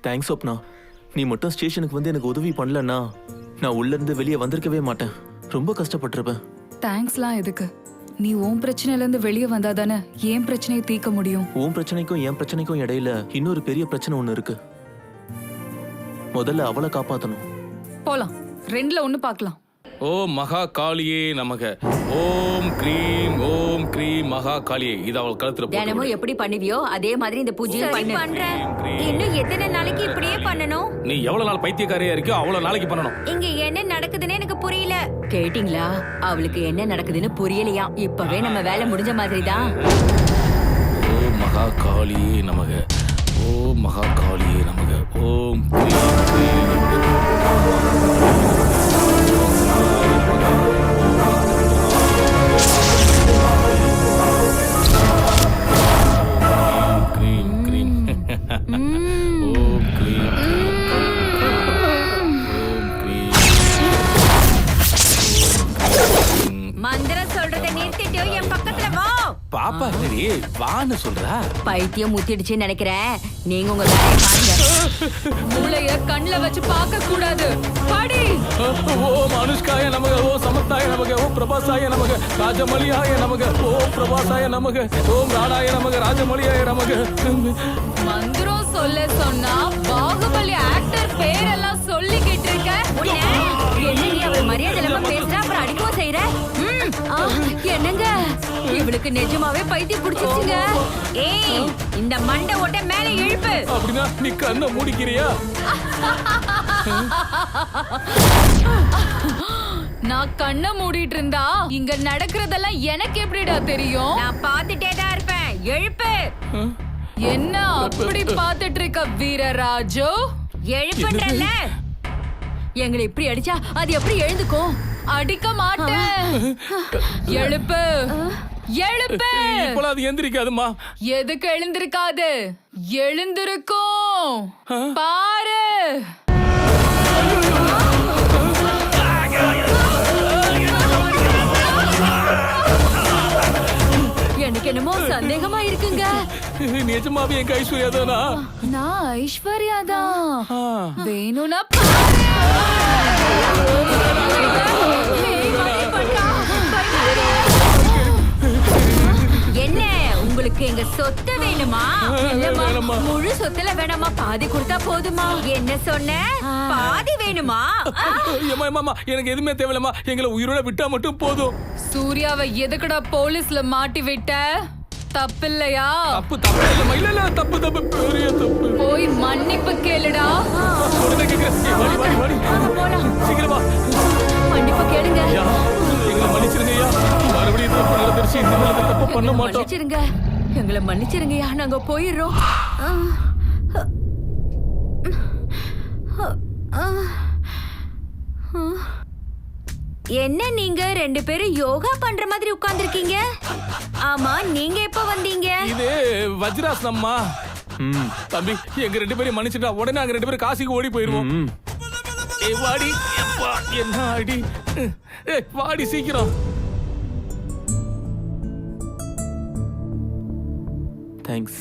Thanks Swapna. நீ மட்டும் ஸ்டேஷனுக்கு வந்து எனக்கு உதவி பண்ணலன்னா நான் உள்ள இருந்து வெளியே வந்திருக்கவே மாட்டேன். ரொம்ப கஷ்டப்பட்டிருப்பேன். தேங்க்ஸ்லாம் எதுக்கு? நீ உன் பிரச்சனையில இருந்து வெளியே வந்தாதானே என் பிரச்சனையை தீர்க்க முடியும். உன் பிரச்சனைக்கும் என் பிரச்சனைக்கும் இடையில இன்னொரு பெரிய பிரச்சனை ஒண்ணு இருக்கு. முதல்ல அவளை காப்பாத்தணும். போலாம், ரெண்டுல ஒண்ணு பார்க்கலாம். ஓம் மகா காளியே நமக. ஓம் க்ரீம் மகா காளியே. இது அவள் கழுத்துல போட்டு தினமும் எப்படி பண்ணுவியோ அதே மாதிரி இந்த பூஜையை பண்றேன். இன்னும் எத்தனை நாளைக்கு இப்படியே பண்ணணும்? நீ எவ்வளவு நாள் பைத்தியக்காரியா இருக்கியோ அவ்வளவு நாளைக்கு பண்ணணும். இங்க என்ன நடக்குதுன்னு எனக்கு புரியல. கேட்டிங்களா? அவளுக்கு என்ன நடக்குதுன்னு புரியலையா? இப்பவே நம்ம வேலை முடிஞ்ச மாதிரி தான். ஓம் மகா காளியே நமக. ஓம் மகா காளியே நமக. ஓம் மந்திரம் சொல்றதை நிறுத்திட்டு என் பக்கத்துல வா. பாப்பா என்னடி வான்னு சொல்றா? பைத்தியம் முத்திடுச்சுன்னு நினைக்கிறேன். நீங்க உங்க வேலையை பாருங்க. மூளைய கண்ணுல வச்சு பார்க்க கூடாது. பாடி. ஓம் அனுஷ்காய நமக. ஓம் சமத்தாய நமக. ஓம் பிரபாசாய நமக. ராஜமலியாய நமக. ஓம் பிரபாசாய நமக. ஓம் ராடாய நமக. ராஜமலியாய நமக. மந்திரம் சொல்ல சொன்னா பாகுபலி ஆக்டர் பேரெல்லாம் சொல்லிக்கிட்டு இருக்க. என்ன நீ அவள் மரியாதை இல்லாம பேசுற, அப்புறம் அடிக்கவும் செய்யற? என்னங்க இவளுக்கு நிஜமாவே பைத்தியம் பிடிச்சிருச்சுங்க. ஏய், இந்த மண்டை ஓட்ட மேல இழுப்பு. அப்படின்னா நீ கண்ணை மூடிக்கிறியா? நான் கண்ணை மூடிட்டு இருந்தா இங்க நடக்கிறதெல்லாம் எனக்கு எப்படிடா தெரியும்? நான் பாத்துட்டே தான் இருப்பேன். எழுப்பு. என்ன அப்படி பாத்துட்டு இருக்க வீரராஜு? எழுப்புன்றல. எங்களை இப்படி அடிச்சா அது எப்படி எழுந்துக்கும்? அடிக்க மாட்டேன். எழுப்பு, எழுப்பு. இப்பலாம் அது எந்திரிக்காதுமா. எதுக்கு எழுந்திருக்காது? எழுந்திருக்கும் பாரு. எனக்கு என்னமோ சந்தேகமா இருக்குங்க. நிஜமாவே எங்க ஐஸ்வர்யா தானா? நான் ஐஸ்வர்யா தான். வேணும்னா என்ன உங்களுக்கு எங்க சொத்து வேணுமா? முழு சொத்துல வேணாமா? பாதி கொடுத்தா போதுமா? என்ன சொன்ன? பாதி வேணுமா? எனக்கு எதுவுமே தேவையில்லமா. எங்களை உயிரோட விட்டா மட்டும் போதும். சூர்யாவை எதுக்குடா போலீஸ்ல மாட்டி விட்ட? தப்பில்லையா? தப்பு தப்பு இல்லம்மா. இல்ல இல்ல தப்பு தப்பு பெரிய தப்பு. போய் மன்னிப்பு கேளுடா. சீக்கிரமா மன்னிப்பு கேளுங்க. எங்களை மன்னிச்சிருங்கய்யா. மறுபடியும் தப்பு நடந்துருச்சு. இந்த மாதிரி தப்பு பண்ண மாட்டோம். மன்னிச்சிருங்க, எங்களை மன்னிச்சிருங்கய்யா. நாங்க போயிடுறோம். என்ன நீங்க ரெண்டு பேரும் யோகா பண்ற மாதிரி உட்கார்ந்திருக்கீங்க? ஆமா, நீங்க எப்ப வந்தீங்க? இது வஜ்ராசனம்மா. தம்பி எங்க ரெண்டு பேரும் மன்னிச்சுட்டா உடனே நாங்க ரெண்டு பேரும் காசிக்கு ஓடி போயிருவோம். வாடி. என்ன அடி. வாடி சீக்கிரம். தேங்க்ஸ்.